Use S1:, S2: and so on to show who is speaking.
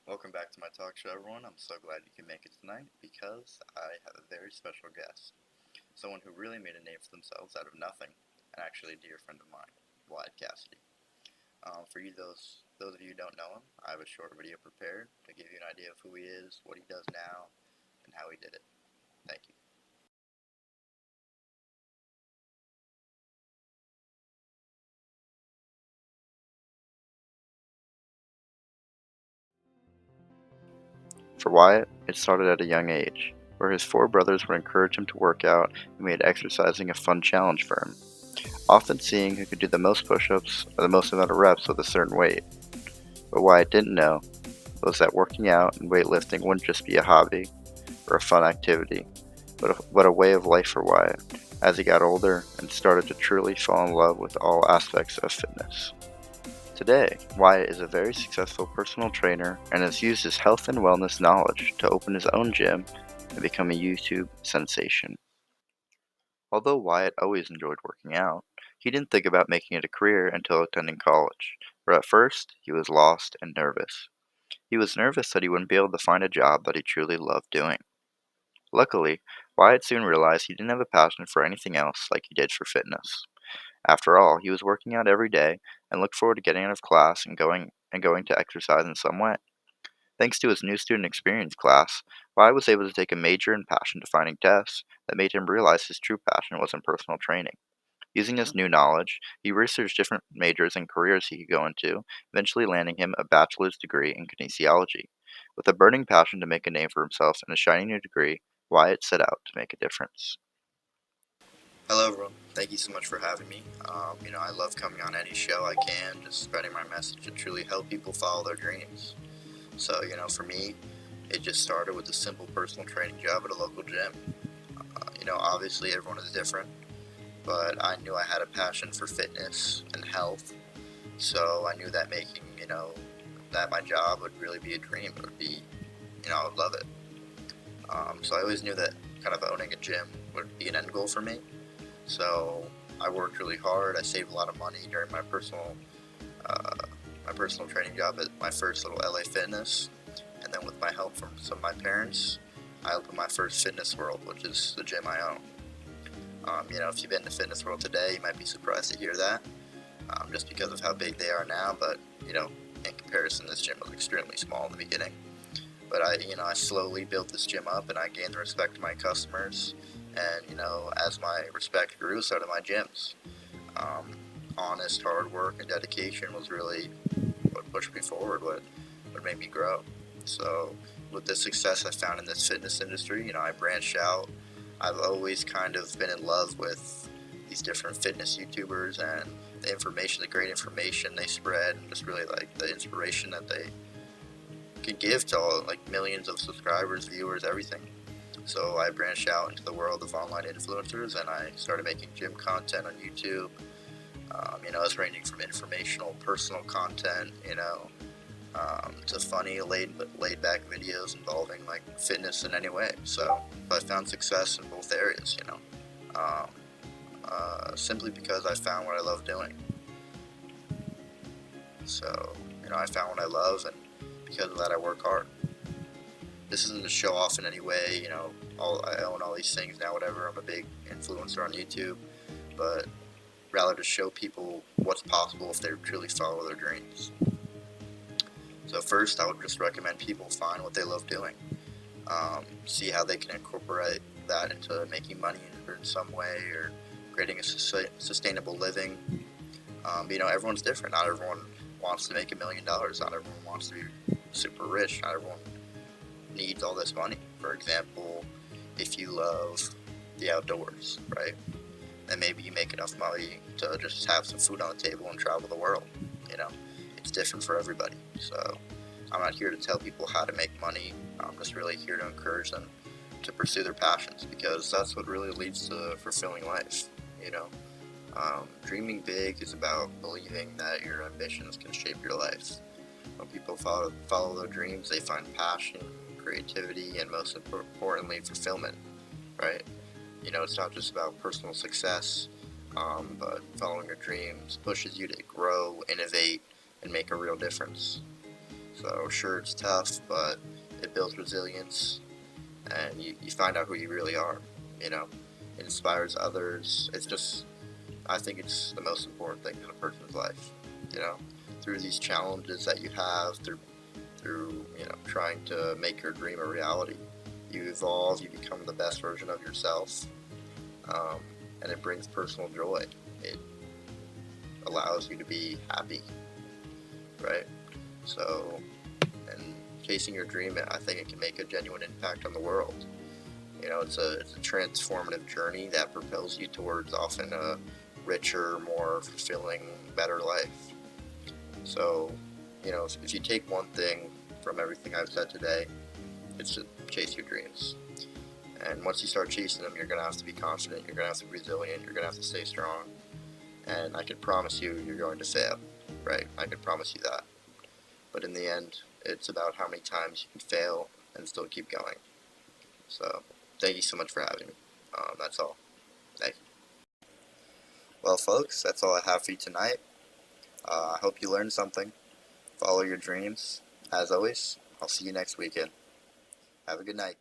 S1: Welcome back to my talk show, everyone. I'm so glad you can make it tonight because I have a very special guest. Someone who really made a name for themselves out of nothing, and actually a dear friend of mine, Wyatt Cassidy. For you, those of you who don't know him, I have a short video prepared to give you an idea of who he is, what he does now, and how he did it. Thank you. For Wyatt, it started at a young age, where his four brothers would encourage him to work out and made exercising a fun challenge for him, often seeing who could do the most push-ups or the most amount of reps with a certain weight. But Wyatt didn't know was that working out and weightlifting wouldn't just be a hobby or a fun activity, but a way of life for Wyatt as he got older and started to truly fall in love with all aspects of fitness. Today, Wyatt is a very successful personal trainer and has used his health and wellness knowledge to open his own gym and become a YouTube sensation. Although Wyatt always enjoyed working out, he didn't think about making it a career until attending college, where at first he was lost and nervous. He was nervous that he wouldn't be able to find a job that he truly loved doing. Luckily, Wyatt soon realized he didn't have a passion for anything else like he did for fitness. After all, he was working out every day and looked forward to getting out of class and going to exercise in some way. Thanks to his new student experience class, Wyatt was able to take a major in passion defining tests that made him realize his true passion was in personal training. Using this new knowledge, he researched different majors and careers he could go into, eventually landing him a bachelor's degree in kinesiology. With a burning passion to make a name for himself and a shiny new degree, Wyatt set out to make a difference. Hello, everyone. Thank you so much for having me. I love coming on any show I can, just spreading my message to truly help people follow their dreams. So, for me, it just started with a simple personal training job at a local gym. Obviously everyone is different, but I knew I had a passion for fitness and health. So I knew that making, that my job would really be a dream. It would be, I would love it. So I always knew that kind of owning a gym would be an end goal for me. So I worked really hard. I saved a lot of money during my personal training job at my first little LA Fitness, and then with my help from some of my parents, I opened my first Fitness World, which is the gym I own. If you've been to Fitness World today, you might be surprised to hear that, just because of how big they are now. But in comparison, this gym was extremely small in the beginning. But I slowly built this gym up, and I gained the respect of my customers. And as my respect grew, so did my gyms. Um, Honest, hard work, and dedication was really what pushed me forward, what made me grow. So, with the success I found in this fitness industry, I branched out. I've always kind of been in love with these different fitness YouTubers and the great information they spread, and just really like the inspiration that they can give to all, like, millions of subscribers, viewers, everything. So I branched out into the world of online influencers, and I started making gym content on YouTube. It's ranging from informational, personal content, to funny, laid back videos involving like fitness in any way. So I found success in both areas, simply because I found what I love doing. So I found what I love, and because of that, I work hard. This isn't to show off in any way. I own all these things now. Whatever. I'm a big influencer on YouTube, but rather to show people what's possible if they truly follow their dreams. So first, I would just recommend people find what they love doing. See how they can incorporate that into making money in some way, or creating a sustainable living. Everyone's different. Not everyone wants to make $1 million. Not everyone wants to be super rich. Not everyone needs all this money. For example, if you love the outdoors, right? Then maybe you make enough money to just have some food on the table and travel the world. It's different for everybody. So I'm not here to tell people how to make money. I'm just really here to encourage them to pursue their passions, because that's what really leads to a fulfilling life. Dreaming big is about believing that your ambitions can shape your life. When people follow their dreams, they find passion, creativity, and most importantly, fulfillment, right? It's not just about personal success, but following your dreams pushes you to grow, innovate, and make a real difference. So sure, it's tough, but it builds resilience, and you find out who you really are. You know, it inspires others. It's just, I think it's the most important thing in a person's life. You know, through these challenges that you have, through trying to make your dream a reality, you evolve. You become the best version of yourself, um, and it brings personal joy. It allows you to be happy, right? So, and chasing your dream, I think it can make a genuine impact on the world. It's a transformative journey that propels you towards often a richer, more fulfilling, better life. So, if you take one thing from everything I've said today, it's to chase your dreams. And once you start chasing them, you're going to have to be confident, you're going to have to be resilient, you're going to have to stay strong. And I can promise you, you're going to fail, right? I can promise you that. But in the end, it's about how many times you can fail and still keep going. So, thank you so much for having me. That's all. Thank you. Well, folks, that's all I have for you tonight. I hope you learned something. Follow your dreams. As always, I'll see you next weekend. Have a good night.